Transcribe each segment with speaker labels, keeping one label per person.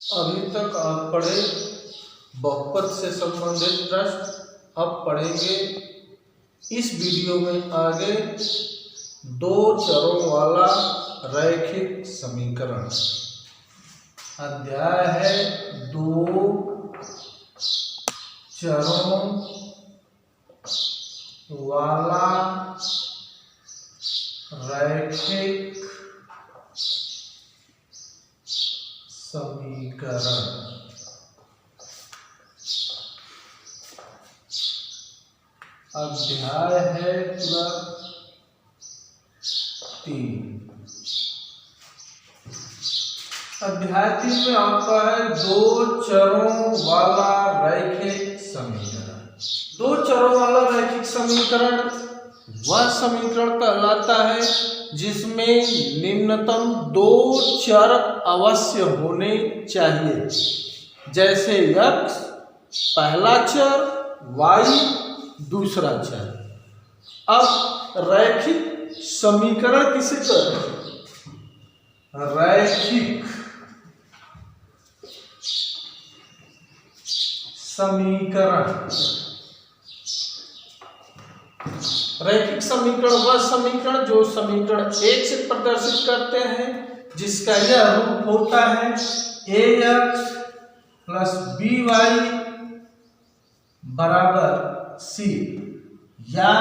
Speaker 1: अभी तक आप पढ़े बहुपद से संबंधित प्रश्न। अब पढ़ेंगे इस वीडियो में आगे दो चरों वाला रैखिक समीकरण। अध्याय है दो चरों वाला रैखिक समीकरण। अध्याय है पूरा 3। अध्याय 3 में आपका है दो चरों वाला रैखिक समीकरण। दो चरों वाला रैखिक समीकरण वह समीकरण कहलाता है जिसमें निम्नतम दो चर अवश्य होने चाहिए, जैसे x पहला चर, y दूसरा चर। अब रैखिक समीकरण किसे कहते हैं? रैखिक समीकरण। रैखिक समीकरण वह समीकरण जो समीकरण एक से प्रदर्शित करते हैं, जिसका यह रूप होता है ax प्लस by बराबर c, या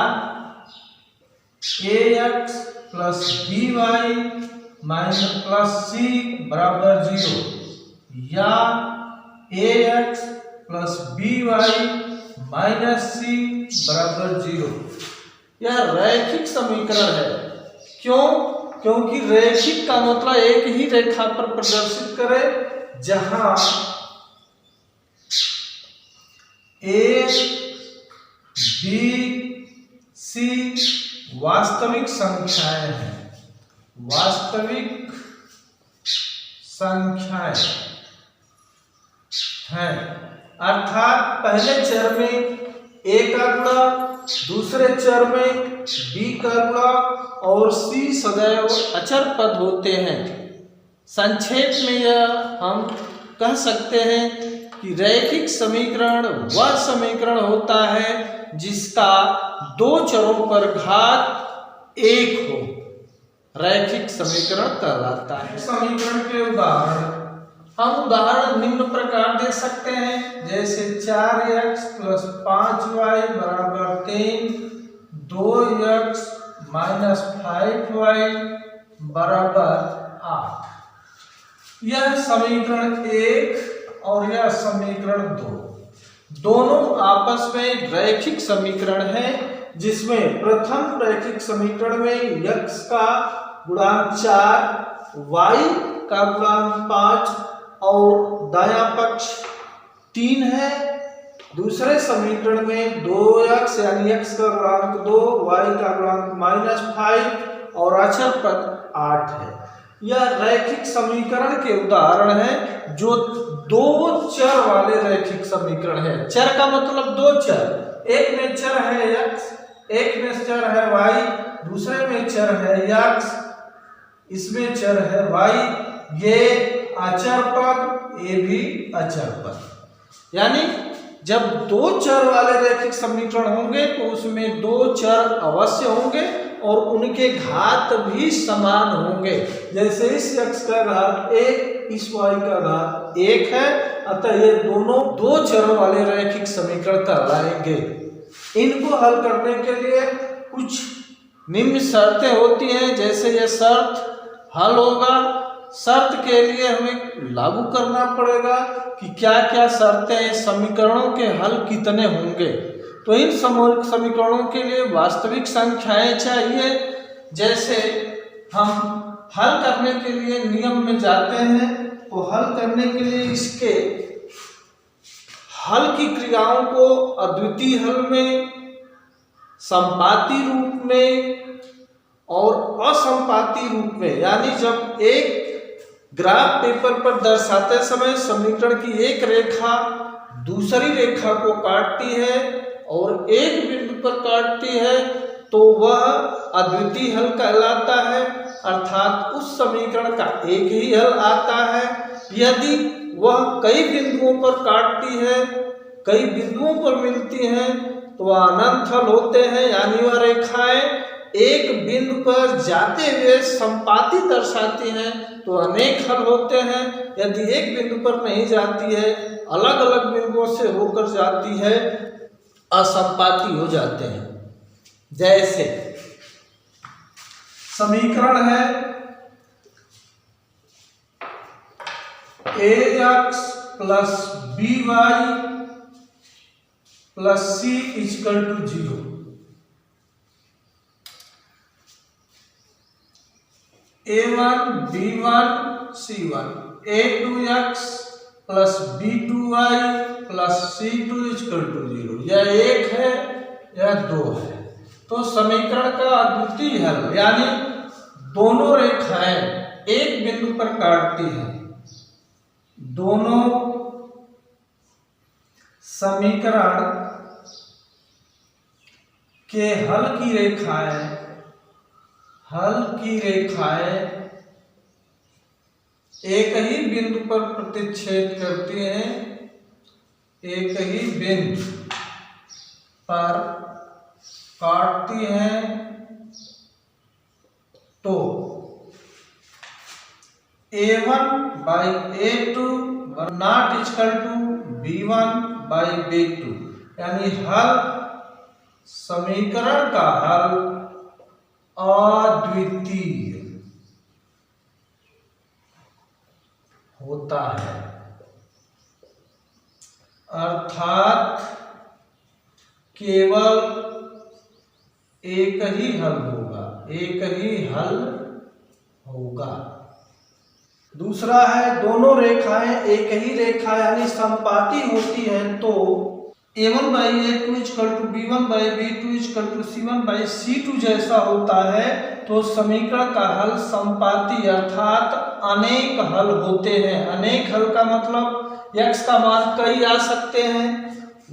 Speaker 1: ax plus by minus plus c बराबर 0, या ax plus by minus c बराबर 0। यह रैखिक समीकरण है। क्यों? क्योंकि रैखिक का मतलब एक ही रेखा पर प्रदर्शित करे, जहां a b c वास्तविक संख्याएं हैं। वास्तविक संख्याएं हैं, अर्थात पहले चर में a का गुणा, दूसरे चर में b का गुणा और c सदैव अचर पद होते हैं। संक्षेप में यह हम कह सकते हैं कि रैखिक समीकरण वह समीकरण होता है जिसका दो चरों पर घात एक हो, रैखिक समीकरण कहलाता है। समीकरण के उदाहरण हम उदाहरण निम्न प्रकार दे सकते हैं, जैसे 4x प्लस 5y बराबर 3, 2x माइनस 5y बराबर 8। यह समीकरण 1 और यह समीकरण 2 दोनों आपस में रैखिक समीकरण है, जिसमें प्रथम रैखिक समीकरण में x का गुणांक 4, y का गुणांक 5 और दायां पक्ष 3 है। दूसरे समीकरण में 2x यानी x का गुणांक 2, y का गुणांक माइनस 5 और अचर पद 8 है। यह रैखिक समीकरण के उदाहरण है जो दो चर वाले रैखिक समीकरण है। चर का मतलब दो चर, एक में चर है x, एक में चर है y, दूसरे में चर है x, इसमें चर है y। ये अचर पद, ये भी अचर पद। यानी जब दो चर वाले रैखिक समीकरण होंगे तो उसमें दो चर अवश्य होंगे और उनके घात भी समान होंगे। जैसे इस x का घात 1, इस y का घात 1 है, अतः ये दोनों दो चरों वाले रैखिक समीकरण कहलाएंगे। इनको हल करने के लिए कुछ निम्न शर्तें होती हैं। जैसे यह शर्त हल होगा, शर्त के लिए हमें लागू करना पड़ेगा कि क्या क्या शर्तें, समीकरणों के हल कितने होंगे। तो इन समीकरणों के लिए वास्तविक संख्याएं चाहिए। जैसे हम हल करने के लिए नियम में जाते हैं, तो हल करने के लिए इसके हल की क्रियाओं को अद्वितीय हल में, संपाती रूप में और असंपाती रूप में, यानी जब एक ग्राफ पेपर पर दर्शाते समय समीकरण की एक रेखा दूसरी रेखा को काटती है और एक बिंदु पर काटती है, तो वह अद्वितीय हल कहलाता है, अर्थात उस समीकरण का एक ही हल आता है। यदि वह कई बिंदुओं पर काटती है, कई बिंदुओं पर मिलती हैं तो वह अनंत हल होते हैं, यानी वह रेखाएं एक बिंदु पर जाते हुए संपाति दर्शाती हैं तो अनेक हल होते हैं। यदि एक बिंदु पर नहीं जाती है, अलग अलग बिंदुओं से होकर जाती है, असंपाति हो जाते हैं। जैसे समीकरण है ax plus by plus c equal to 0। a1 b1 c1 a2x plus b2y plus c2 equal to 0। यह एक है, यह दो है। तो समीकरण का अद्वितीय हल यानी दोनों रेखाएं एक बिंदु पर काटती हैं, दोनों समीकरण के हल की रेखाएं एक ही बिंदु पर प्रतिच्छेद करती हैं, एक ही बिंदु पर काटती हैं, तो a1 by a2 not equal to b1 by b2, यानी हल समीकरण का हल अद्वितीय होता है, अर्थात केवल एक ही हल होगा, एक ही हल होगा। दूसरा है दोनों रेखाएं एक ही रेखा यानी संपाती होती हैं तो a1 by a2 equal to b1 by b2 equal to c1 by c2 जैसा होता है तो समीकरण का हल संपाती अर्थात अनेक हल होते हैं। अनेक हल का मतलब x का मान कई आ सकते हैं,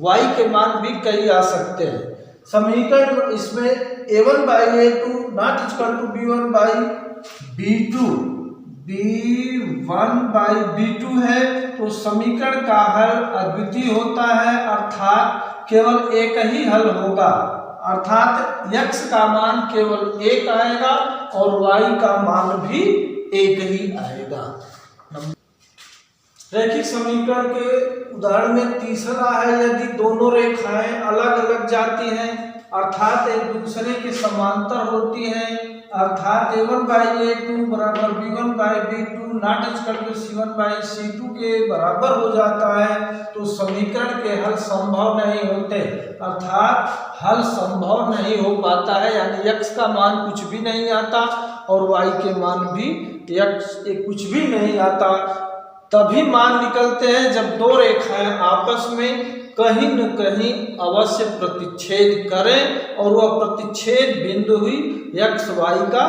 Speaker 1: y के मान भी कई आ सकते हैं। समीकरण इसमें a1 by a2 not equal to b1 by b1 by b2 है तो समीकरण का हल अद्वितीय होता है, अर्थात केवल एक ही हल होगा, अर्थात x का मान केवल एक आएगा और y का मान भी एक ही आएगा। रैखिक समीकरण के उदाहरण में तीसरा है यदि दोनों रेखाएं अलग अलग जाती हैं अर्थात एक दूसरे के समांतर होती हैं, अर्थात a1 बाई a2 बराबर b1 by b2 not equal to c1 by c2 के बराबर हो जाता है तो समीकरण के हल संभव नहीं होते, अर्थात हल संभव नहीं हो पाता है, यानी x का मान कुछ भी नहीं आता और y के मान भी कुछ भी नहीं आता। तभी मान निकलते हैं जब दो रेखाएं आपस में कहीं न कहीं अवश्य प्रतिच्छेद करें और वह प्रतिच्छेद बिंदु ही x y का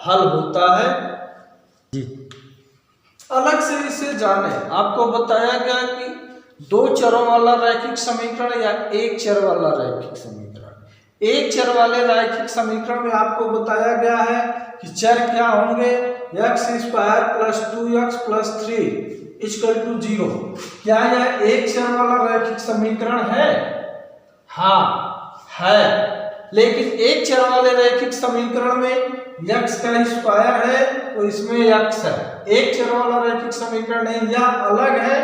Speaker 1: हल होता है। अलग से इसे जाने, आपको बताया गया कि दो चरों वाला रैखिक समीकरण या एक चर वाला रैखिक समीकरण। एक चर वाले रैखिक समीकरण में आपको बताया गया है कि चर क्या होंगे, x square plus 2x plus 3 equal to 0। क्या यह एक चर वाला रैखिक समीकरण है? हाँ है, लेकिन एक चर वाले रैखिक समीकरण में x का स्क्वायर है तो इसमें x है। एक चर वाला रैखिक समीकरण नहीं, यह अलग है,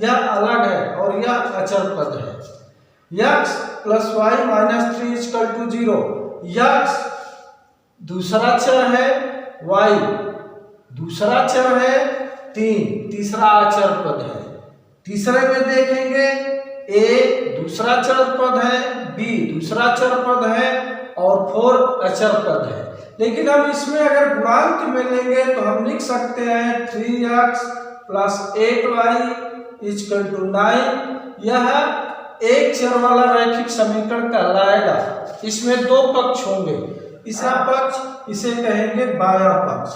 Speaker 1: यह अलग है और यह अचर पद है। x plus Y minus 3 equal to 0, x दूसरा चर है, y दूसरा चर है, 3 तीसरा अचर पद है। तीसरे में देखेंगे a दूसरा चर पद है, b दूसरा चर पद है और 4 अचर पद है। लेकिन हम इसमें अगर गुणांक में लेंगे तो हम लिख सकते हैं 3x plus 8y equal to 9। यह एक चर वाला रैखिक समीकरण कहलाएगा। इसमें दो पक्ष होंगे, इसा पक्ष इसे कहेंगे बायां पक्ष,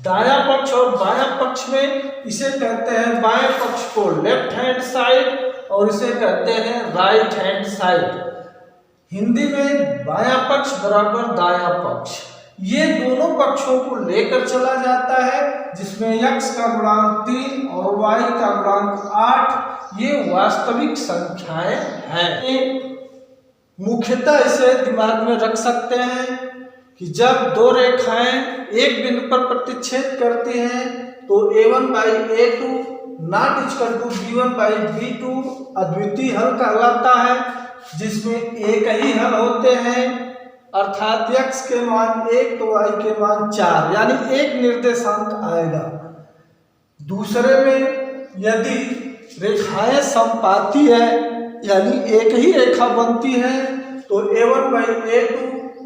Speaker 1: दायां पक्ष और बायां पक्ष में इसे कहते हैं बाएं पक्ष को लेफ्ट हैंड साइड और इसे कहते हैं राइट हैंड साइड। हिंदी में बायां पक्ष बराबर दायां पक्ष, ये दोनों पक्षों को लेकर चला जाता है, जिसमें x का गुणांक 3 और y का गुणांक 8 ये वास्तविक संख्याएं हैं। मुख्यतः इसे दिमाग में रख सकते हैं कि जब दो रेखाएं एक बिंदु पर प्रतिच्छेद करती हैं तो a1 by a2 not equal to b1 by b2 अद्वितीय हल कहलाता है, जिसमें एक ही हल होते हैं, अर्थात x के मान 1 तो y के मान 4, यानी एक निर्देशांक आएगा। दूसरे में यदि रेखाएं समपाती है यानी एक ही रेखा बनती है तो a1 बाई a2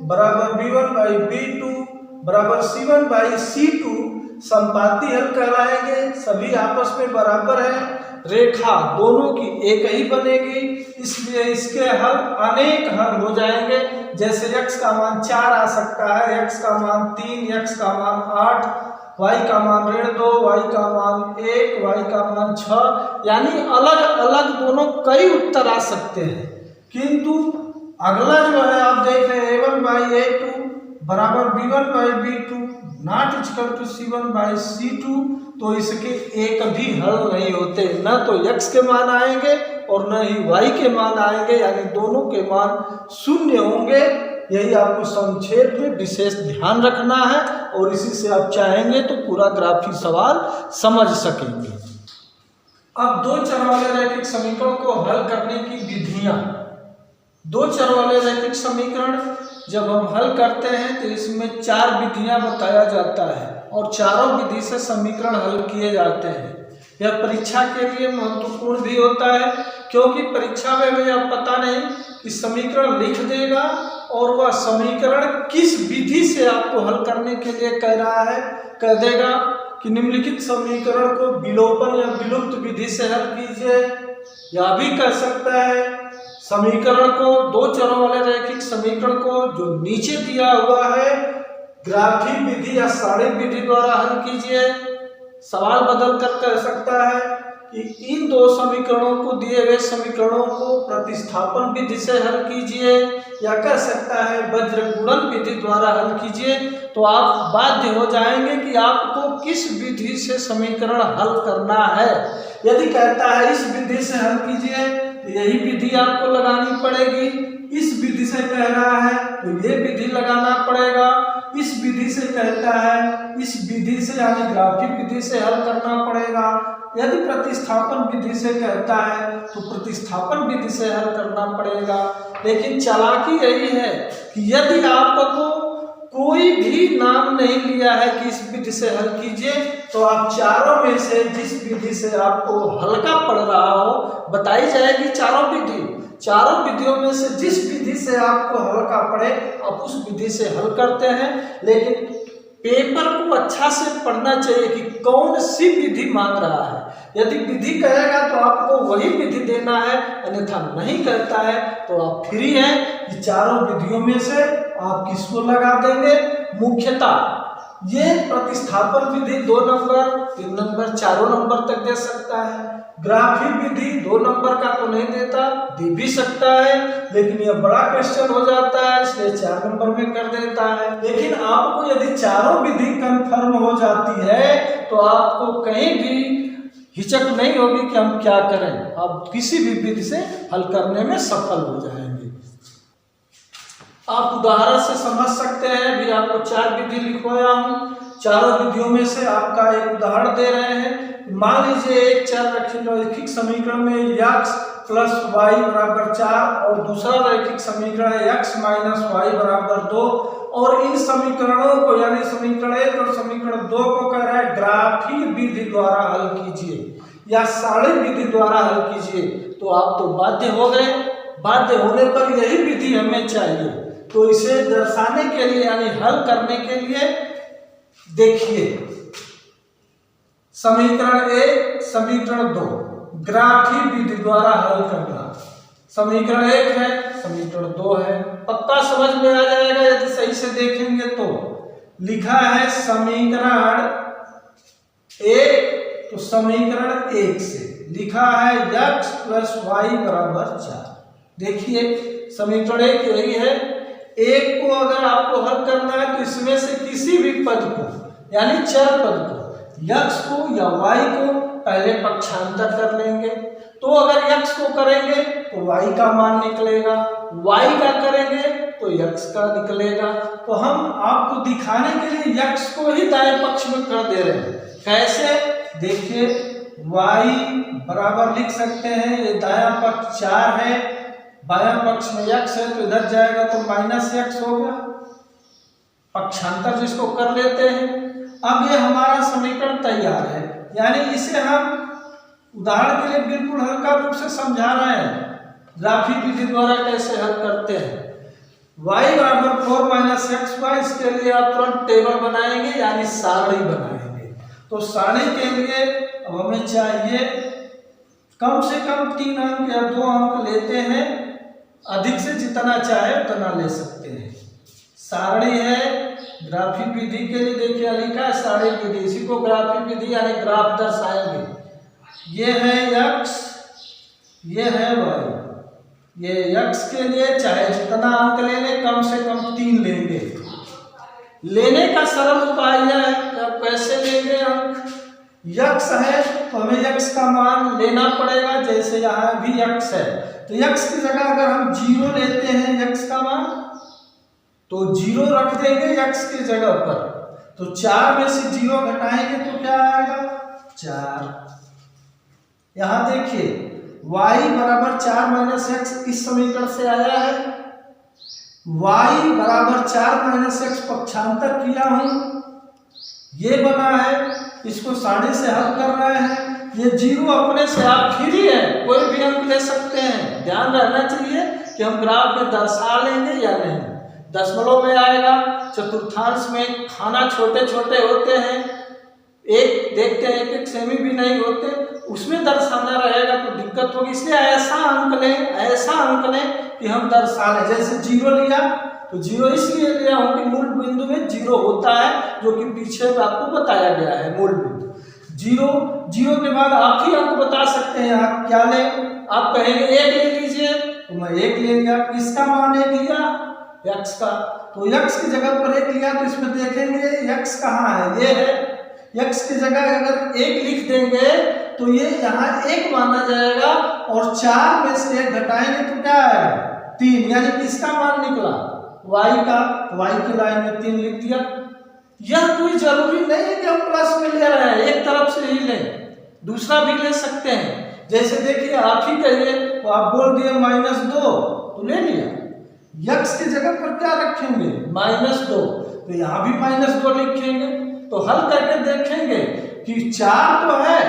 Speaker 1: बराबर b1 बाई b2 बराबर c1 बाई c2 समपाती हल कहलाएंगे। सभी आपस में बराबर है, रेखा दोनों की एक ही बनेगी, इसलिए इसके हल अनेक हल हो जाएंगे। जैसे x का मान 4 आ सकता है, x का मान 3, x का मान 8, y का मान 2, y का मान 1, y का मान 6, यानी अलग अलग दोनों कई उत्तर आ सकते हैं। किंतु अगला जो है आप देख रहे हैं a1 बाई a2 बराबर b1 by b2 not equal to c1 by c2, तो इसके एक भी हल नहीं होते, न तो x के मान आएंगे और न ही y के मान आएंगे, यानी दोनों के मान शून्य होंगे। यही आपको संक्षेप में विशेष ध्यान रखना है और इसी से आप चाहेंगे तो पूरा ग्राफी सवाल समझ सकेंगे। अब दो चर वाले रैखिक समीकरण को हल करने की विधियां। दो चर वाले रैखिक समीकरण जब हम हल करते हैं तो इसमें 4 विधियां बताया जाता है और चारों विधि से समीकरण हल किए जाते हैं। यह परीक्षा के लिए महत्वपूर्ण भी होता है, क्योंकि परीक्षा में भी अब पता नहीं कि समीकरण लिख देगा और वह समीकरण किस विधि से आपको हल करने के लिए कह रहा है। कह देगा कि निम्नलिखित समीकरण को विलोपन या विलुप्त विधि से हल कीजिए, या भी कह सकता है समीकरण को, दो चरों वाले रैखिक समीकरण को जो नीचे दिया हुआ है ग्राफी विधि या सारणिक विधि द्वारा हल कीजिए। सवाल बदल कर कह सकता है कि इन दो समीकरणों को, दिए हुए समीकरणों को प्रतिस्थापन विधि से हल कीजिए, या कह सकता है वज्र गुणन विधि द्वारा हल कीजिए। तो आप बाध्य हो जाएंगे कि आपको किस विधि से समीकरण हल करना है। यदि कहता है इस विधि से हल कीजिए तो यही विधि आपको लगानी पड़ेगी, इस विधि से कह रहा है तो ये विधि लगाना पड़ेगा, इस विधि से कहता है इस विधि से यानी ग्राफिक विधि से हल करना पड़ेगा, यदि प्रतिस्थापन विधि से कहता है तो प्रतिस्थापन विधि से हल करना पड़ेगा। लेकिन चालाकी यही है कि यदि आपको कोई भी नाम नहीं लिया है कि इस विधि से हल कीजिए, तो आप चारों में से जिस विधि से आपको हल्का पड़ रहा हो बताई जाएगी चारों विधि, चारों विधियों में से जिस विधि से आपको हल्का पड़े आप उस विधि से हल करते हैं। लेकिन पेपर को अच्छा से पढ़ना चाहिए कि कौन सी विधि मांग रहा है। यदि विधि कहेगा तो आपको वही विधि देना है, अन्यथा नहीं कहता है तो आप फ्री हैं कि चारों विधियों में से आप किसको लगा देंगे। मुख्यतः ये प्रतिस्थापन विधि 2 नंबर, 3 नंबर, 4 नंबर तक दे सकता है। ग्राफी विधि 2 नंबर का तो नहीं देता, दे भी सकता है, लेकिन यह बड़ा क्वेश्चन हो जाता है इसलिए 4 नंबर में कर देता है। लेकिन आपको यदि चारों विधि कंफर्म हो जाती है तो आपको कहीं भी हिचक नहीं होगी कि हम क्या करें, आप किसी भी विधि से हल करने में सफल हो जाएंगे। आप उदाहरण से समझ सकते हैं, भी आपको 4 विधि लिखवाया हूँ, चारों विधियों में से आपका एक उदाहरण दे रहे हैं। मान लीजिए एक चर रैखिक समीकरण में x प्लस वाई बराबर 4 और दूसरा रैखिक समीकरण है x माइनस वाई बराबर 2, और इन समीकरणों को यानी समीकरण 1 और समीकरण 2 को कह रहा है ग्राफी विधि द्वारा हल कीजिए या सारणिक विधि द्वारा हल कीजिए। तो आप तो बाध्य हो गए, बाध्य होने पर यही विधि हमें चाहिए। तो इसे दर्शाने के लिए यानी हल करने के लिए देखिए समीकरण 1 समीकरण 2 ग्राफी विधि द्वारा हल करना। समीकरण 1 है, समीकरण 2 है, पक्का समझ में आ जाएगा यदि सही से देखेंगे तो। लिखा है समीकरण 1 तो समीकरण 1 से लिखा है x प्लस वाई बराबर 4। देखिए समीकरण 1 यही है, एक को अगर आपको हल करना है तो इसमें से किसी भी पद को यानी चर पद को x को या y को पहले पक्षांतर कर लेंगे। तो अगर x को करेंगे तो y का मान निकलेगा, y का करेंगे तो x का निकलेगा। तो हम आपको दिखाने के लिए x को ही दाएं पक्ष में कर दे रहे हैं। कैसे? देखिए y बराबर लिख सकते हैं, ये दायां पक्ष 4 है, बायां पक्ष में x है तो इधर जाएगा तो -x हो गया, पक्षांतर जिसको कर लेते हैं। अब ये हमारा समीकरण तैयार है, यानी इसे हम उदाहरण के लिए बिल्कुल हल्का रूप से समझा रहे हैं ग्राफी विधि द्वारा कैसे हल करते हैं। y बराबर 4 - xy, इसके लिए आप तुरंत टेबल बनाएंगे यानी सारणी बनाएंगे। तो सारणी के लिए अब हमें चाहिए कम से कम 3 अंक या 2 अंक लेते हैं, अधिक से जितना चाहे उतना ले सकते हैं। सारणी है ग्राफी विधि के लिए, देखिए लिखा है सारणी विधि, इसी को ग्राफी विधि यानी ग्राफ दर्शाएंगे। ये है x, ये है y। ये x के लिए चाहे जितना अंक ले लें, कम से कम 3 लेंगे। लेने का सरल उपाय यह है कि आप कैसे लेंगे अंक। x है तो हमें x का मान लेना पड़ेगा, जैसे यहाँ भी x है तो x की जगह अगर हम 0 लेते हैं x का मान तो 0 रख देंगे x की जगह पर, तो 4 में से 0 घटाएंगे तो क्या आएगा 4। यहां देखिए y बराबर 4 - x इस समीकरण से आया है। y बराबर 4 - x पक्षांतर किया हूं, ये बना है, इसको सारणी से हल कर रहे हैं। ये 0 अपने से आप फ्री है, कोई भी अंक ले सकते हैं। ध्यान रहना चाहिए कि हम ग्राफ में दर्शा लेंगे या नहीं। दशमलव में आएगा, चतुर्थांश में खाना छोटे छोटे होते हैं, एक देखते हैं एक सेमी भी नहीं होते, उसमें दर्शाना रहेगा तो दिक्कत होगी। इसलिए ऐसा अंक लें कि हम दर्शा लें। जैसे 0 लिया तो 0 इसलिए लिया हूं कि मूल बिंदु में 0 होता है, जो कि पीछे आपको बताया गया है। मूल बिंदु 0 के बाद आप ही अंक बता सकते हैं। आप क्या लें? आप कहेंगे 1 ले लीजिए तो मैं 1 ले लिया। किसका मान 1 लिया? x का। तो x की जगह पर 1 लिया तो इसमें देखेंगे x कहाँ है, ये है। x की जगह अगर 1 लिख देंगे तो ये यहाँ 1 माना जाएगा और 4 में से 1 घटाएंगे तो क्या आएगा 3, यानी किसका मान निकला y का। y की लाइन में 3 लिख दिया। यह कोई जरूरी नहीं है कि हम प्लस में ले रहे हैं, एक तरफ से ही लें, दूसरा भी ले सकते हैं। जैसे देखिए आप ही कहिए तो आप बोल दिए -2 तो ले लिया, x की जगह पर क्या रखेंगे -2, तो यहाँ भी -2 लिखेंगे। तो हल करके देखेंगे कि 4 तो है,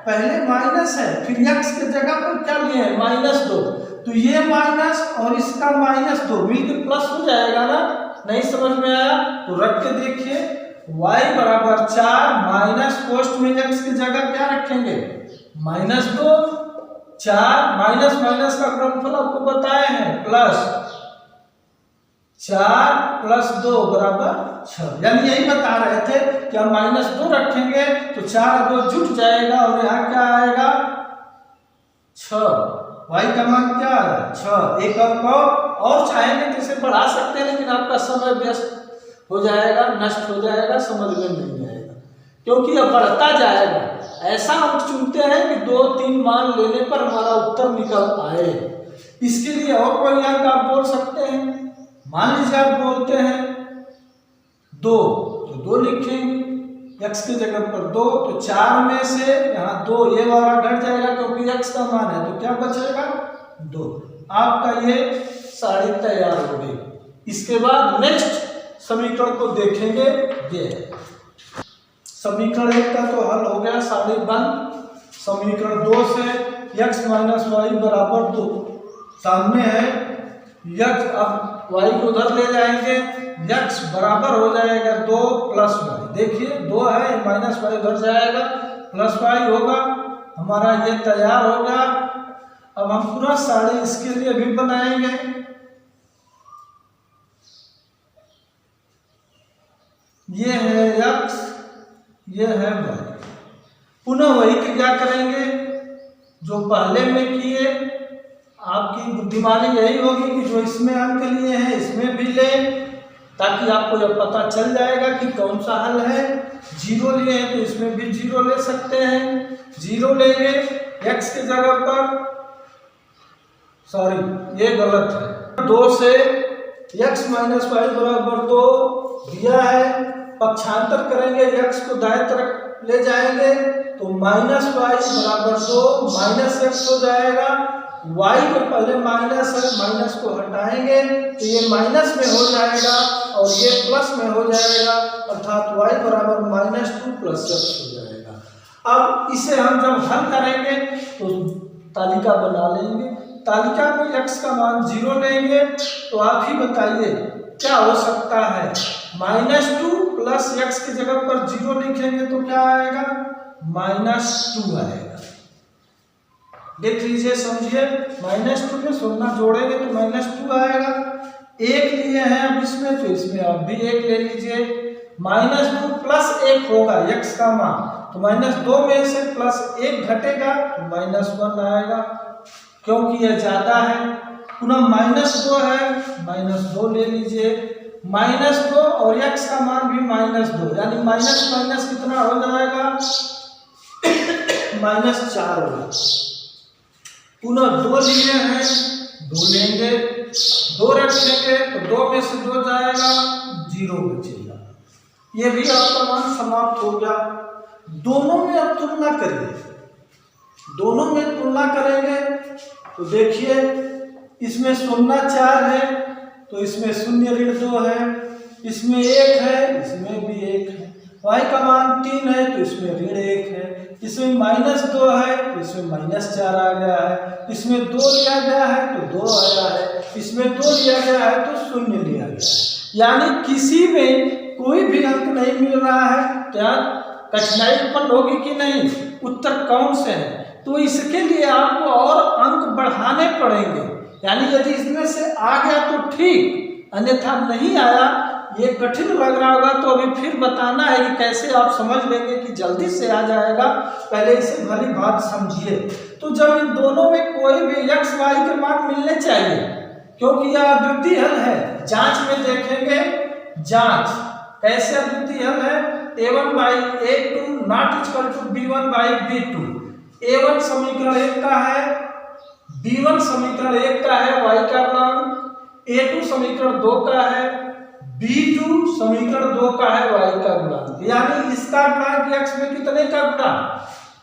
Speaker 1: पहले माइनस है, फिर x की जगह पर क्या लिए हैं -2, तो ये माइनस और इसका -2 मिलकर प्लस हो जाएगा ना। नहीं समझ में आया तो रख के देखिए, y बराबर 4 माइनस पोस्ट में x की जगह क्या रखेंगे -2, 4 माइनस माइनस का क्रमफल आपको बताए हैं, प्लस 4 + 2 बराबर 6। यानी यही बता रहे थे कि हम -2 रखेंगे तो 4 और 2 जुट जाएगा और यहाँ क्या आएगा 6। y का मान क्या है 6। एक अंक और चाहेंगे तो इसे बढ़ा सकते हैं, लेकिन आपका समय व्यस्त हो जाएगा, नष्ट हो जाएगा, समझ में नहीं आएगा, क्योंकि यह बढ़ता जाएगा। ऐसा अंक चुनते हैं कि 2-3 मान लेने पर हमारा उत्तर निकल आए। इसके लिए और कोई अंक आप बोल सकते हैं। मान लीजिए आप बोलते हैं 2 तो 2 लिखेंगे x की जगह पर 2, तो 4 में से यहाँ 2 ये वाला घट जाएगा क्योंकि x का मान है, तो क्या बचेगा 2। आपका ये सारणी तैयार हो गई। इसके बाद नेक्स्ट समीकरण को देखेंगे। ये समीकरण 1 का तो हल हो गया, सारणी बंद। समीकरण 2 से x - y बराबर 2 सामने है। x अब y को उधर ले जाएंगे, x बराबर हो जाएगा 2 + y। देखिए 2 है, -y उधर जाएगा, +y होगा। हमारा ये तैयार हो गया। अब हम पूरा सारणी इसके लिए भी बनाएंगे। ये है x, ये है y। पुनः वही क्या करेंगे जो पहले में किए, आपकी बुद्धिमानी यही होगी कि जो इसमें अंक लिए हैं इसमें भी लें, ताकि आपको जब पता चल जाएगा कि कौन सा हल है। 0 लिए हैं तो इसमें भी 0 ले सकते हैं, 0 लेंगे x की जगह पर, सॉरी ये गलत है, 2 से x माइनस वाई बराबर 2 दिया है, पक्षांतर करेंगे x को दाएं तरफ ले जाएंगे तो माइनस वाई बराबर 2 माइनस एक्स हो जाएगा, y को पहले माइनस है, माइनस को हटाएंगे तो ये माइनस में हो जाएगा और ये प्लस में हो जाएगा, अर्थात y बराबर -2 प्लस x हो जाएगा। अब इसे हम जब हल करेंगे तो तालिका बना लेंगे, तालिका में x का मान 0 लेंगे तो आप ही बताइए क्या हो सकता है। -2 प्लस x की जगह पर 0 लिखेंगे तो क्या आएगा, -2 आएगा। देख लीजिए, समझिए, -2 में शून्य जोड़ेंगे तो -2 आएगा। 1 लिए हैं अब इसमें तो इसमें अब भी 1 ले लीजिए, -2 प्लस 1 होगा x का मान, तो -2 में से प्लस 1 घटेगा तो -1 आएगा, क्योंकि यह ज्यादा है। पुनः -2 है, -2 ले लीजिए, -2 और x का मान भी -2, यानी माइनस माइनस कितना हो जाएगा, -4 होगा। पुनः 2 लिए हैं, 2 लेंगे, 2 रखेंगे तो 2 में से 2 जाएगा, 0 बचेगा। ये भी आपका मान समाप्त हो गया। दोनों में अब तुलना करिए, दोनों में तुलना करेंगे तो देखिए इसमें 0 4 है तो इसमें 0 ऋण 2 है, इसमें 1 है, इसमें भी 1 है, y का मान 3 है तो इसमें ऋण 1 है, इसमें -2 है तो इसमें -4 आ गया है, इसमें 2 लिया गया है तो 2 आया है, इसमें 2 लिया गया है तो 0 लिया गया है। यानी किसी में कोई भी अंक नहीं मिल रहा है, क्या कठिनाई उत्पन्न होगी कि नहीं, उत्तर कौन से है, तो इसके लिए आपको और अंक बढ़ाने पड़ेंगे। यानी यदि इसमें से आ गया तो ठीक, अन्यथा नहीं आया, ये कठिन लग रहा होगा तो अभी फिर बताना है कि कैसे आप समझ लेंगे कि जल्दी से आ जाएगा, पहले इसे भली बात समझिए। तो जब इन दोनों में कोई भी x y के मान मिलने चाहिए, क्योंकि यह अद्वितीय हल है। जांच में देखेंगे, जांच कैसे अद्वितीय हल है, a1/a2 not equal to b1/b2। a1 समीकरण 1 का है, b1 समीकरण 1 का है, y का मान, a2 समीकरण 2 का है, b2 समीकरण 2 का है, y का गुणांक। यानी इसका गुणांक x में कितने का गुणा,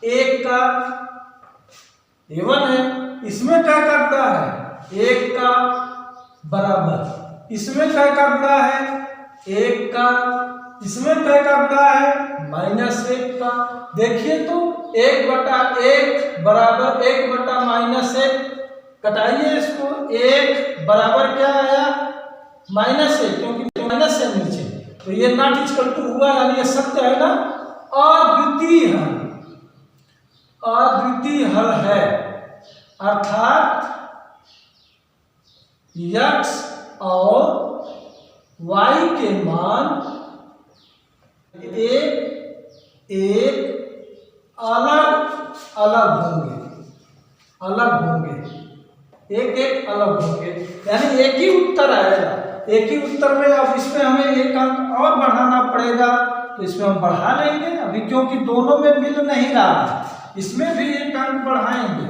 Speaker 1: 1 का, a1 है, इसमें क्या का गुणा है, 1 का बराबर, इसमें क्या का गुणा है, 1 का, इसमें क्या का गुणा है, -1 का। देखिए तो 1/1 बराबर 1/-1, कटाइए इसको, 1 बराबर क्या आया, -1, क्योंकि माइनस है नीचे, तो ये नॉट इक्वल टू हुआ, यानी ये सत्य है ना, अद्वितीय हल, अद्वितीय हल है, अर्थात x और y के मान एक अलग अलग होंगे, अलग होंगे, एक अलग होंगे, यानी एक ही उत्तर आएगा, एक ही उत्तर में। अब इसमें हमें एक अंक और बढ़ाना पड़ेगा तो इसमें हम बढ़ा लेंगे अभी, क्योंकि दोनों में मिल नहीं रहा है, इसमें भी एक अंक बढ़ाएंगे,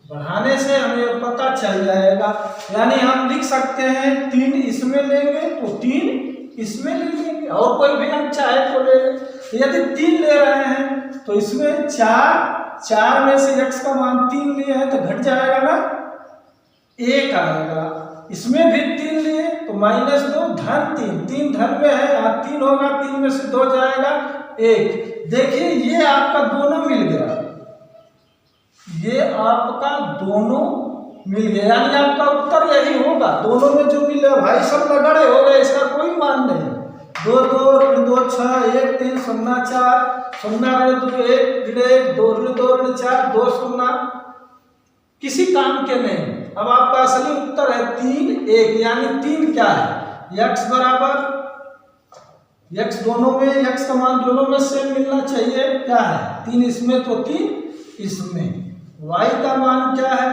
Speaker 1: बढ़ाने से हमें पता चल जाएगा। यानी हम लिख सकते हैं 3 इसमें लेंगे तो 3 इसमें ले लेंगे, और कोई भी अंक चाहे तो ले लें। यदि 3 ले रहे हैं तो इसमें 4 में से x का मान 3 लिए हैं तो घट जाएगा ना, 1 आएगा, इसमें भी 3 लिए तो -2 धन 3 धन में है, 3 होगा, 3 में से 2 जाएगा 1। देखिए ये आपका दोनों मिल गया, ये आपका दोनों मिल गया, यानी आपका उत्तर यही होगा, दोनों में जो मिले। भाई सब लगड़े हो गए, इसका कोई मान नहीं, 2 2 2 6 1 3 0 4 0 2 1 1 2 2 4 2 0, किसी काम के नहीं। अब आपका असली उत्तर है 3 1, यानी 3 क्या है, x बराबर, x दोनों में, x का मान दोनों में सेम मिलना चाहिए, क्या है 3 इसमें तो 3 इसमें। y का मान क्या है,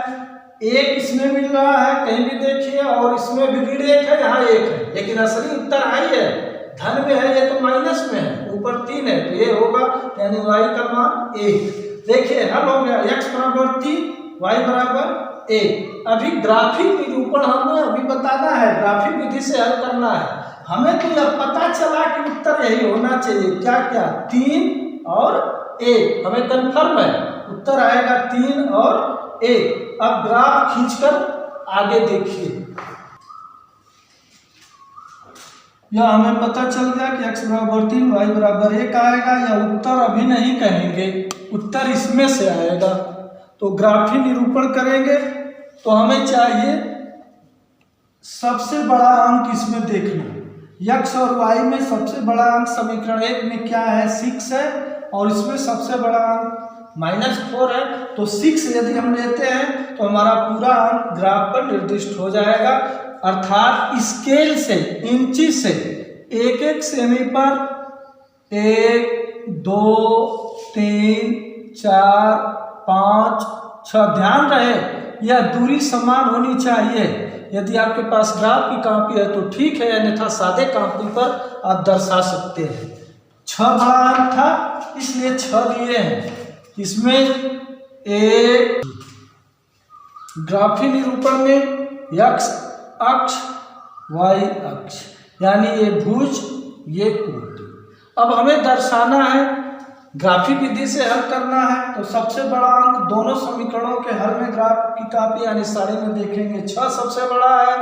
Speaker 1: एक इसमें मिल रहा है, कहीं भी देखिए, और इसमें भी ऋण 1 है, यहाँ 1 है, लेकिन असली उत्तर आई है धन में है, ये तो माइनस में है, ऊपर 3 है, तो ये होगा यानी y का मान 1। देखिए हल हो गया, x बराबर 3, y बराबर 1। अभी ग्राफिक निरूपण हमें अभी बताना है, ग्राफिक विधि से हल करना है। हमें तो यह पता चला कि उत्तर यही होना चाहिए, क्या क्या 3 और 1, हमें कंफर्म है उत्तर आएगा 3 और 1। अब ग्राफ खींचकर आगे देखिए, यह हमें पता चल गया कि x बराबर 3 y बराबर 1 आएगा। या उत्तर अभी नहीं कहेंगे, उत्तर इसमें से आएगा। तो ग्राफी निरूपण करेंगे तो हमें चाहिए सबसे बड़ा अंक इसमें देखना। x और y में सबसे बड़ा अंक समीकरण 1 में क्या है, 6 है, और इसमें सबसे बड़ा अंक -4 है। तो 6 यदि हम लेते हैं तो हमारा पूरा अंक ग्राफ पर निर्दिष्ट हो जाएगा, अर्थात स्केल से, इंची से 1-1 सेमी पर 1 2 3 4 5 6, ध्यान रहे यह दूरी समान होनी चाहिए। यदि आपके पास ग्राफ की कॉपी है तो ठीक है, अन्यथा सादे कॉपी पर आप दर्शा सकते हैं। 6 बड़ा अंक था इसलिए 6 लिए हैं। इसमें एक ग्राफी निरूपण में x अक्ष y अक्ष, यानी ये भुज ये कोटि। अब हमें दर्शाना है, ग्राफिक विधि से हल करना है, तो सबसे बड़ा अंक दोनों समीकरणों के हल में ग्राफ की कॉपी यानी साड़ी में देखेंगे 6 सबसे बड़ा है।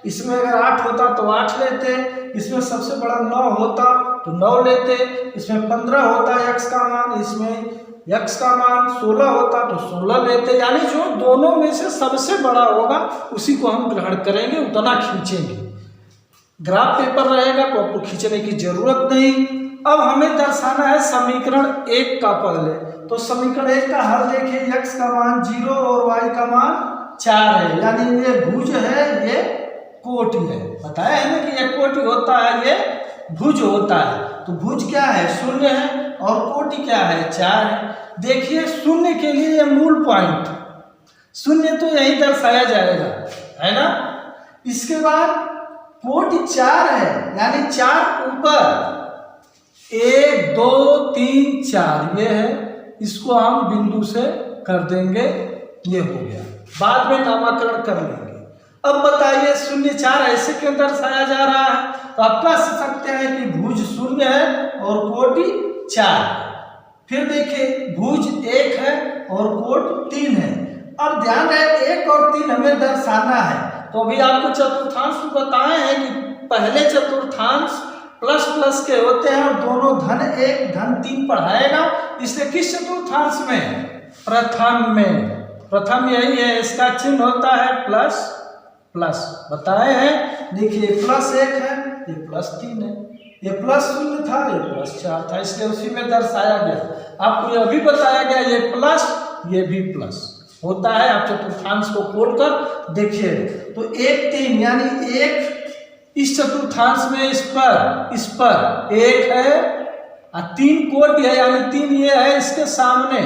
Speaker 1: इसमें अगर 8 होता तो 8 लेते, इसमें सबसे बड़ा 9 होता तो 9 लेते, इसमें 15 होता x का मान, इसमें x का मान 16 होता तो 16 लेते, यानी जो दोनों में से सबसे बड़ा होगा उसी को हम ग्रहण करेंगे, उतना खींचेंगे। ग्राफ पेपर रहेगा तो आपको खींचने की जरूरत नहीं। अब हमें दर्शाना है समीकरण 1 का पहले, तो समीकरण 1 का हल देखिए, x का मान 0 और y का मान 4 है, यानी ये भुज है ये कोटि है। बताया है ना कि ये कोटि होता है ये भुज होता है। तो भुज क्या है, 0 है, और कोटि क्या है, 4 है। देखिए 0 के लिए ये मूल पॉइंट 0 तो यही दर्शाया जाएगा, है ना। इसके बाद कोटि 4 है, यानी 4 ऊपर 1 2 3 4 ये है, इसको हम बिंदु से कर देंगे, ये हो गया, बाद में नामकरण कर लेंगे। अब बताइए 0 4 ऐसे क्यों दर्शाया जा रहा है, तो आप कह सकते हैं कि भुज 0 है और कोटि 4 है। फिर देखिए भुज 1 है और कोटि 3 है। अब ध्यान रहे 1 और 3 हमें दर्शाना है, तो अभी आपको चतुर्थांश बताए हैं कि पहले चतुर्थांश प्लस प्लस के होते हैं और दोनों धन 1 धन 3 पढ़ाएगा, इसलिए किस चतुर्थांश में, प्रथम में। प्रथम यही है, इसका चिन्ह होता है प्लस प्लस, बताए हैं। देखिए +1 है, ये +3 है, ये +0 था, ये +4 था, इसलिए उसी में दर्शाया गया। आपको यह भी बताया गया ये प्लस ये भी प्लस होता है। आप चतुर्थांश को खोलकर देखिए तो 1 3 यानी 1 इस चतुर्थांश में इस पर 1 है और 3 कोटि है, यानी 3 ये है इसके सामने।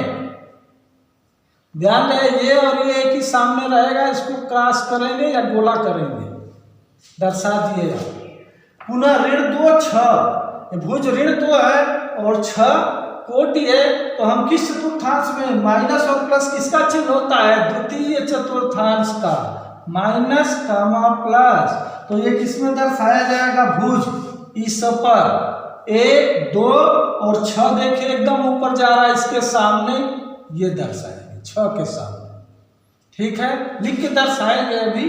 Speaker 1: ध्यान रहे ये और ये एक ही सामने रहेगा, इसको क्रॉस करेंगे या गोला करेंगे, दर्शा दिएगा। पुनः ऋण 2 6, भुज ऋण 2 है और 6 कोटि है, तो हम किस चतुर्थांश में, माइनस और प्लस किसका चिन्ह होता है, द्वितीय चतुर्थांश का, माइनस कामा प्लस, तो ये किसमें दर्शाया जाएगा, भुज इस पर 1 2 और 6 देखिए एकदम ऊपर जा रहा है इसके सामने, ये दर्शाएंगे 6 के सामने, ठीक है, लिख के दर्शाएंगे अभी।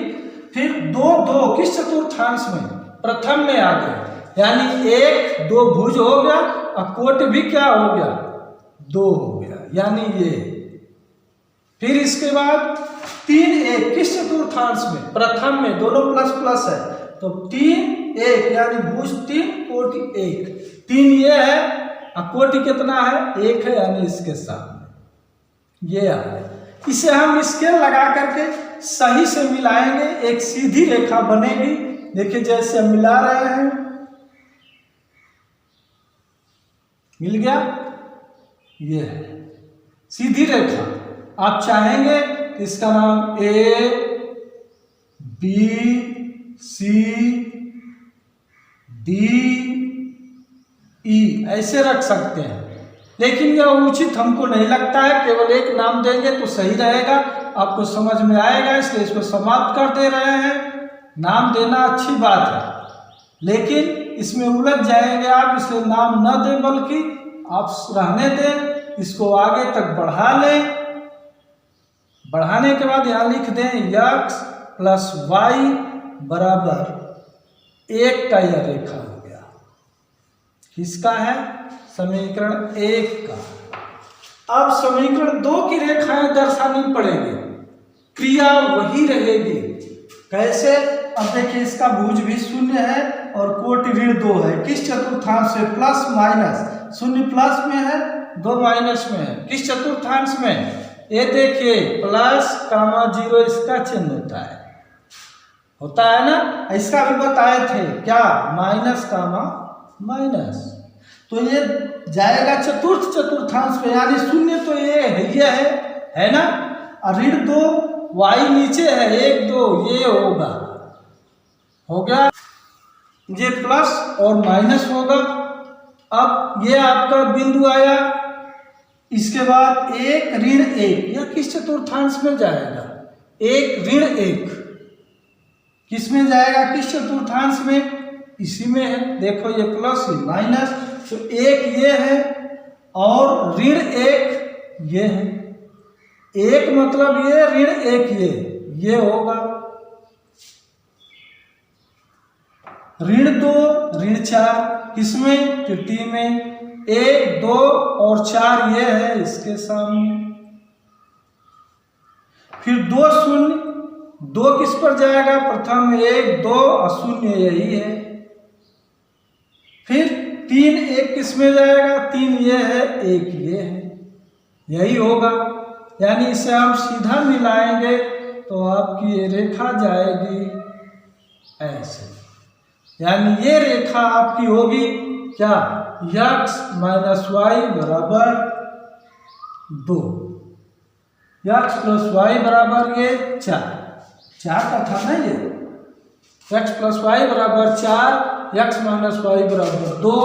Speaker 1: फिर 2 2 किस चतुर्थांश में, प्रथम में आ गए, यानी 1 2 भुज हो गया और कोटि भी क्या हो गया, 2 हो गया, यानी ये। फिर इसके बाद 3 1 किस चतुर्थांश में, प्रथम में, दोनों प्लस प्लस है, तो 3 1 यानी भुज 3 कोटि 1, 3 ये है और कोटि कितना है, 1 है, यानी इसके सामने ये है। इसे हम स्केल लगा करके सही से मिलाएंगे, एक सीधी रेखा बनेगी। देखिए जैसे हम मिला रहे हैं, मिल गया, ये है सीधी रेखा। आप चाहेंगे इसका नाम A B C D E ऐसे रख सकते हैं, लेकिन यह उचित हमको नहीं लगता है। केवल एक नाम देंगे तो सही रहेगा, आपको समझ में आएगा, इसलिए इसको समाप्त कर दे रहे हैं। नाम देना अच्छी बात है, लेकिन इसमें उलझ जाएंगे आप, इसलिए नाम न दें, बल्कि आप रहने दें, इसको आगे तक बढ़ा लें। बढ़ाने के बाद यहाँ लिख दें x प्लस वाई बराबर 1 का यह रेखा हो गया। किसका है? समीकरण 1 का। अब समीकरण 2 की रेखाएं दर्शानी पड़ेगी, क्रिया वही रहेगी। कैसे? अब देखिए, इसका भुज भी शून्य है और कोटि ऋण 2 है। किस चतुर्थांश से? प्लस माइनस, शून्य प्लस में है, 2 माइनस में है। किस चतुर्थांश में? ये देखिए, प्लस कामा 0 इसका चिन्ह होता है ना, इसका भी बताए थे क्या? Minus comma minus. तो ये जाएगा चतुर्थांश में, यानी शून्य तो ये है ना, और ऋण 2 वाई नीचे है, 1 2 ये हो गया, ये प्लस और माइनस होगा। अब ये आपका बिंदु आया, इसके बाद 1 ऋण 1, यह किस चतुर्थांश में जाएगा? 1 ऋण 1 किस में जाएगा? किस चतुर्थांश में? इसी में है। देखो, ये प्लस ये माइनस, तो 1 ये है और ऋण 1 ये है। 1 मतलब ये, ऋण 1 ये होगा। ऋण 2 ऋण 4 किसमें? तृतीय में। 1 2 और 4 ये है इसके सामने। फिर 2 शून्य, 2 किस पर जाएगा? प्रथम 1 2 और शून्य यही है। फिर 3 1 किस में जाएगा? 3 ये है, 1 ये है, यही होगा। यानी इसे हम सीधा मिलाएंगे तो आपकी ये रेखा जाएगी ऐसे, यानी ये रेखा आपकी होगी क्या? x माइनस वाई बराबर 2, x प्लस वाई बराबर ये 4 का था ना, ये x प्लस वाई बराबर 4, x माइनस वाई बराबर 2।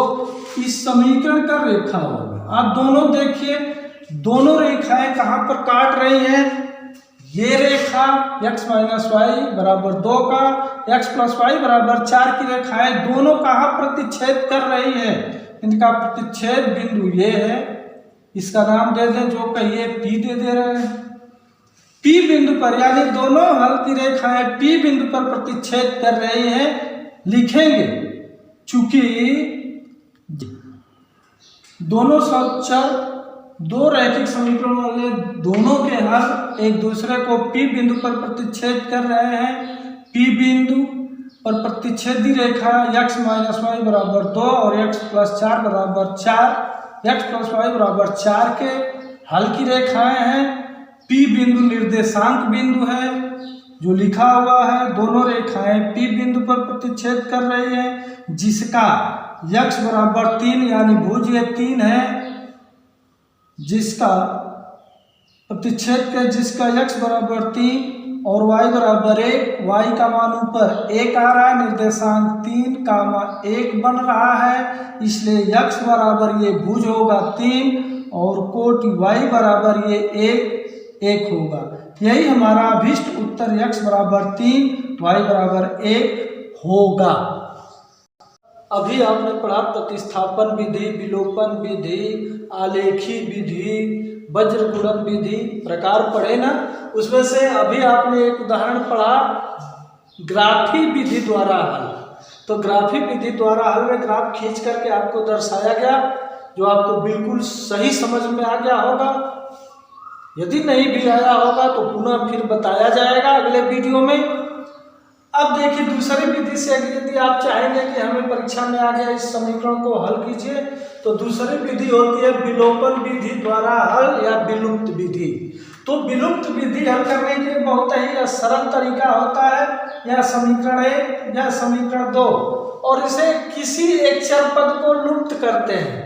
Speaker 1: इस समीकरण का रेखा होगा। आप दोनों देखिए, दोनों रेखाएं कहाँ पर काट रही हैं? ये रेखा x माइनस वाई बराबर 2 का, x प्लस वाई बराबर 4 की रेखाएं दोनों कहाँ प्रतिच्छेद कर रही है? इनका प्रतिच्छेद बिंदु ये है, इसका नाम दे दें, जो कहिए P दे रहे हैं। P बिंदु पर, यानी दोनों हल की रेखाएं P बिंदु पर प्रतिच्छेद कर रही हैं, लिखेंगे। चूंकि दोनों चर दो रैखिक समीकरण वाले दोनों के हल एक दूसरे को P बिंदु पर प्रतिच्छेद कर रहे हैं, P बिंदु पर प्रतिच्छेदी रेखा x माइनस वाई बराबर 2 और x प्लस 4 बराबर 4, x प्लस वाई बराबर 4 के हल की रेखाएं हैं। P बिंदु निर्देशांक बिंदु है जो लिखा हुआ है। दोनों रेखाएं P बिंदु पर प्रतिच्छेद कर रही हैं, जिसका x बराबर 3 यानी भुज ये 3 है, जिसका प्रतिच्छेद के जिसका x बराबर 3 और y बराबर 1, y का मान ऊपर 1 आ रहा है, निर्देशांक 3 कामा 1 बन रहा है, इसलिए x बराबर ये भुज होगा 3 और कोटि y बराबर ये 1 होगा। यही हमारा अभीष्ट उत्तर x बराबर 3 y बराबर 1 होगा। अभी आपने पढ़ा प्रतिस्थापन विधि, विलोपन विधि, आलेखी विधि, वज्र गुणन विधि प्रकार पढ़े ना। उसमें से अभी आपने एक उदाहरण पढ़ा ग्राफी विधि द्वारा हल। तो ग्राफी विधि द्वारा हल में ग्राफ खींच करके आपको दर्शाया गया, जो आपको बिल्कुल सही समझ में आ गया होगा। यदि नहीं भी आया होगा तो पुनः फिर बताया जाएगा अगले वीडियो में। अब देखिए दूसरी विधि से यदि आप चाहेंगे कि हमें परीक्षा में आ गया इस समीकरण को हल कीजिए, तो दूसरी विधि होती है विलोपन विधि द्वारा हल या विलुप्त विधि। तो विलुप्त विधि हल करने के बहुत ही सरल तरीका होता है, यह समीकरण 1 या समीकरण 2, और इसे किसी एक चर पद को लुप्त करते हैं,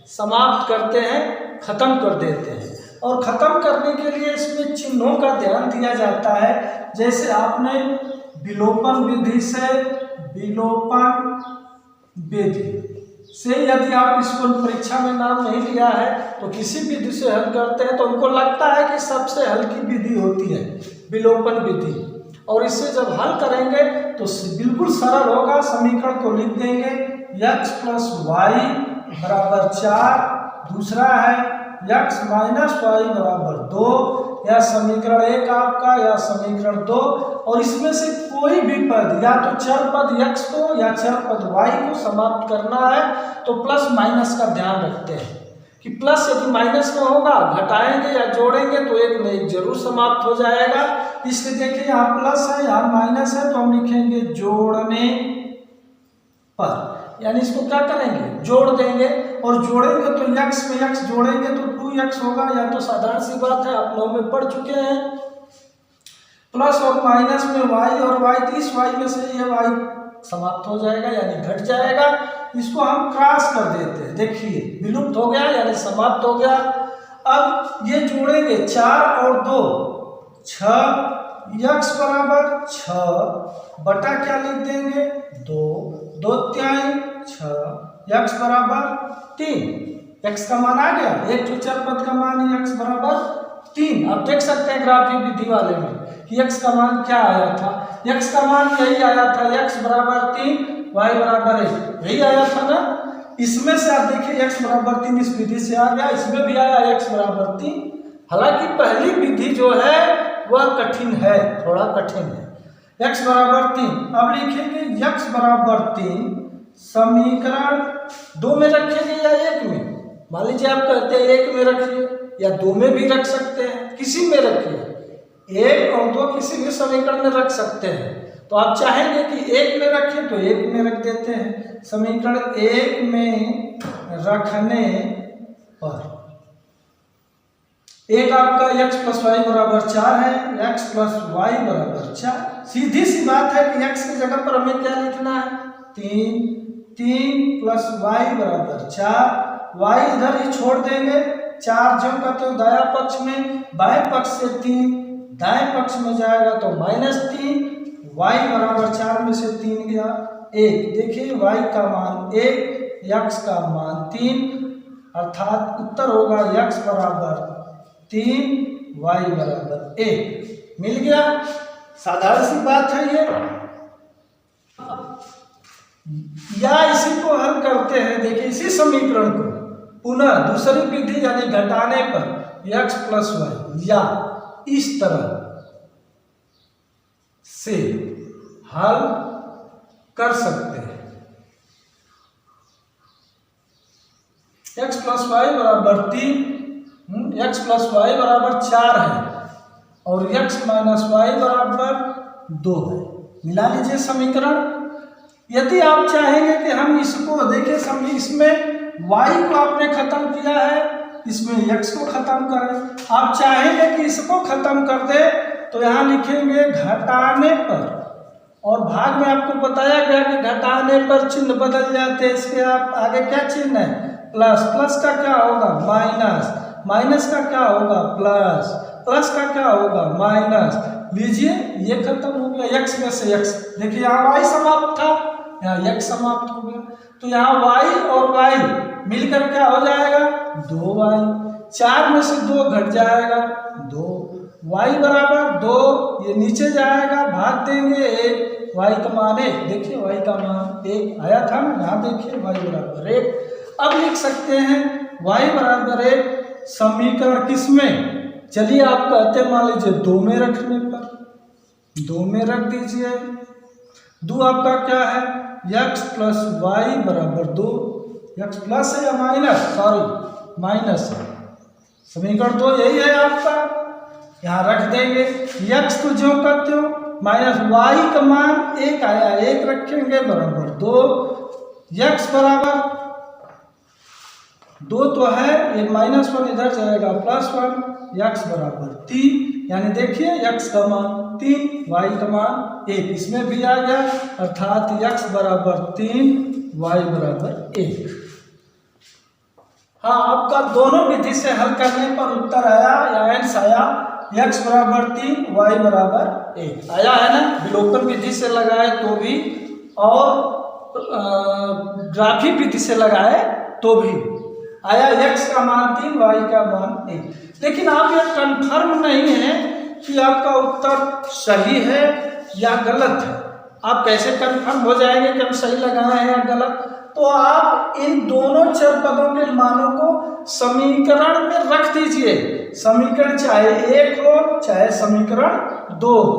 Speaker 1: समाप्त करते हैं, खत्म कर देते हैं, और ख़त्म करने के लिए इसमें चिन्हों का ध्यान दिया जाता है। जैसे आपने विलोपन विधि से यदि आप इसको परीक्षा में नाम नहीं लिया है तो किसी विधि से हल करते हैं तो उनको लगता है कि सबसे हल्की विधि होती है विलोपन विधि, और इससे जब हल करेंगे तो बिल्कुल सरल होगा। समीकरण को लिख देंगे x + y = 4, दूसरा है x - y = 2, या समीकरण 1 आपका या समीकरण 2, और इसमें से कोई भी पद या तो चर पद x को या चर पद y को समाप्त करना है तो प्लस माइनस का ध्यान रखते हैं कि प्लस यदि माइनस में होगा घटाएंगे या जोड़ेंगे तो एक में एक जरूर समाप्त हो जाएगा। इसलिए देखिए यहाँ प्लस है यहाँ माइनस है तो हम लिखेंगे जोड़ने पर, यानी इसको क्या करेंगे जोड़ देंगे, और जोड़ेंगे तो x में x जोड़ेंगे तो 2x होगा, या तो साधारण सी बात है आप 9 में पढ़ चुके हैं। प्लस और माइनस में y और y, तो इस y में से ये y समाप्त हो जाएगा यानी घट जाएगा। इसको हम क्रॉस कर देते हैं, देखिए विलुप्त हो गया यानी समाप्त हो गया। अब ये जोड़ेंगे 4 और 2 6, x = 6 बटा क्या लिख देंगे 2, 2 तिहाई 6, x = 3, x का मान आ गया, एक तो चर पद का मान है x = 3। आप देख सकते हैं ग्राफी विधि वाले में कि x का मान क्या आया था, x का मान यही आया था x = 3 y = 1, यही आया था ना। इसमें से आप देखिए x = 3 इस विधि से आ गया, इसमें भी आया x = 3। हालांकि पहली विधि जो है वह कठिन है, थोड़ा कठिन है। x = 3, अब लिखेंगे x = 3 समीकरण 2 में रखेंगे या 1 में, मान लीजिए आप कहते हैं 1 में रखिए या 2 में भी रख सकते हैं, किसी में रखिए, 1 और 2 किसी भी समीकरण में रख सकते हैं। तो आप चाहेंगे कि 1 में रखें तो 1 में रख देते हैं। समीकरण 1 में रखने पर एक आपका x + y = 4 है, x + y = 4। सीधी सी बात है कि x की जगह पर हमें क्या लिखना है 3 + y = 4, y इधर ही छोड़ देंगे, 4 जो करते हो दाया पक्ष में, बाएं पक्ष से 3 दाएं पक्ष में जाएगा तो -3, y = 4 में से 3 गया 1। देखिए y का मान 1, x का मान 3, अर्थात उत्तर होगा x = 3 y = 1। मिल गया, साधारण सी बात है ये। या इसी को हल करते हैं, देखिए इसी समीकरण को पुनः दूसरी विधि यानी घटाने पर x + y, या इस तरह से हल कर सकते हैं। x + y = 3, x + y = 4 है और x - y = 2 है। मिला लीजिए समीकरण। यदि आप चाहेंगे कि हम इसको देखिए इसमें y को आपने खत्म किया है, इसमें x को खत्म करें, आप चाहेंगे कि इसको खत्म कर दे तो यहाँ लिखेंगे घटाने पर, और भाग में आपको बताया गया कि घटाने पर चिन्ह बदल जाते हैं। इसके आप आगे क्या चिन्ह है प्लस, प्लस का क्या होगा माइनस, माइनस का क्या होगा प्लस, प्लस का क्या होगा माइनस। लीजिए ये खत्म हो गया, x में से x, देखिए यहाँ y समाप्त था, यहाँ x समाप्त हो गया, तो यहाँ y और y मिलकर क्या हो जाएगा 2y, 4 में से 2 घट जाएगा 2, y = 2, ये नीचे जाएगा भाग देंगे 1, y का मान 1, देखिए y का मान 1 आया था ना, यहाँ देखिए y = 1। अब लिख सकते हैं y = 1 समीकरण किस में, चलिए आप कहते हैं मान लीजिए 2 में रखने पर, 2 में रख दीजिए। 2 आपका क्या है x + y = 2, x प्लस है या माइनस, सॉरी माइनस है, समीकरण 2 यही है आपका, यहाँ रख देंगे। x तो जो करते हो माइनस y का मान 1 आया, 1 रखेंगे बराबर 2, x = 2 तो है, ये -1 इधर जाएगा +1, x = 3, यानी देखिए x का मान 3, y का मान 1, इसमें भी आ गया, अर्थात x = 3 y = 1। हाँ, आपका दोनों विधि से हल करने पर उत्तर आया या आंसर आया x बराबर 3 y बराबर 1 आया है ना। विलोपन विधि से लगाए तो भी और ग्राफी विधि से लगाए तो भी आया x का मान 3 y का मान 1। लेकिन आप ये कंफर्म नहीं है कि आपका उत्तर सही है या गलत है। आप कैसे कंफर्म हो जाएंगे कि हम सही लगाए हैं या गलत? तो आप इन दोनों चर पदों के मानों को समीकरण में रख दीजिए। समीकरण चाहे 1 हो चाहे समीकरण 2 हो,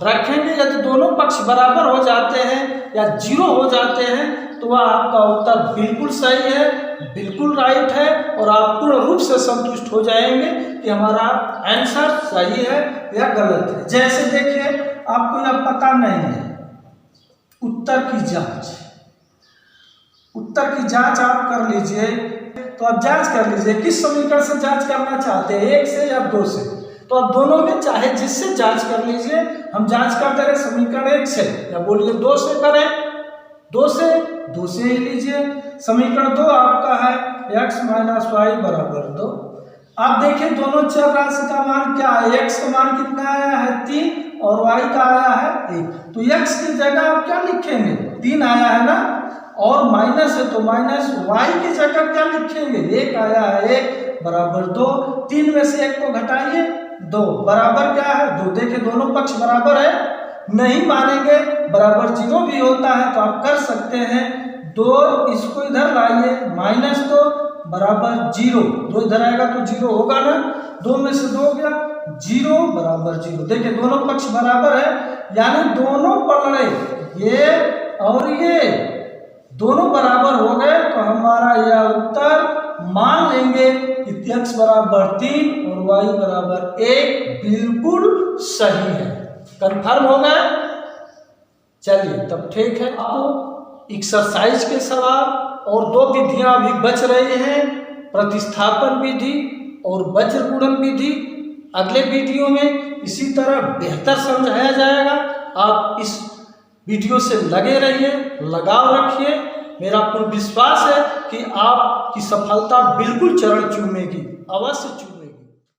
Speaker 1: रखेंगे। यदि दोनों पक्ष बराबर हो जाते हैं या 0 हो जाते हैं तो वह आपका उत्तर बिल्कुल सही है, बिल्कुल राइट है और आप पूर्ण रूप से संतुष्ट हो जाएंगे कि हमारा आंसर सही है या गलत है। जैसे देखिए, आपको यह पता नहीं है उत्तर की जांच। उत्तर की जांच आप कर लीजिए, तो आप जांच कर लीजिए किस समीकरण से जांच करना चाहते हैं, 1 से या 2 से। तो आप दोनों में चाहे जिससे जांच कर लीजिए। हम जांच करते रहे समीकरण 1 से या बोलिए 2 से करें, 2 से ही लीजिए। समीकरण 2 आपका है x माइनस वाई बराबर 2। आप देखिए दोनों चर राशि का मान क्या है। x का मान कितना आया है 3 और y का आया है 1। तो x की जगह आप क्या लिखेंगे, 3 आया है ना, और माइनस है तो माइनस। y की जगह क्या लिखेंगे, 1 आया है 1 बराबर 2। 3 में से 1 को घटाइए 2 बराबर क्या है 2। देखिए दोनों पक्ष बराबर है, नहीं मानेंगे बराबर 0 भी होता है तो आप कर सकते हैं 2 इसको इधर लाइए माइनस 2 बराबर 0। 2 इधर आएगा तो 0 होगा ना, 2 में से 2 गया 0 बराबर 0। देखिए दोनों पक्ष बराबर है, यानी दोनों पलड़े ये और ये दोनों बराबर हो गए तो हमारा यह उत्तर मान लेंगे कि x बराबर 3 और y बराबर 1 बिल्कुल सही है। कंफर्म हो गया? चलिए तब ठीक है। आपको एक्सरसाइज के सवाल और 2 विधियां अभी बच रही हैं, प्रतिस्थापन विधि और वज्र गुणन विधि। अगले वीडियो में इसी तरह बेहतर समझाया जाएगा। आप इस वीडियो से लगे रहिए, लगाव रखिए। मेरा पूर्ण विश्वास है कि आपकी सफलता बिल्कुल चरण चूमेगी, अवश्य चूमेगी।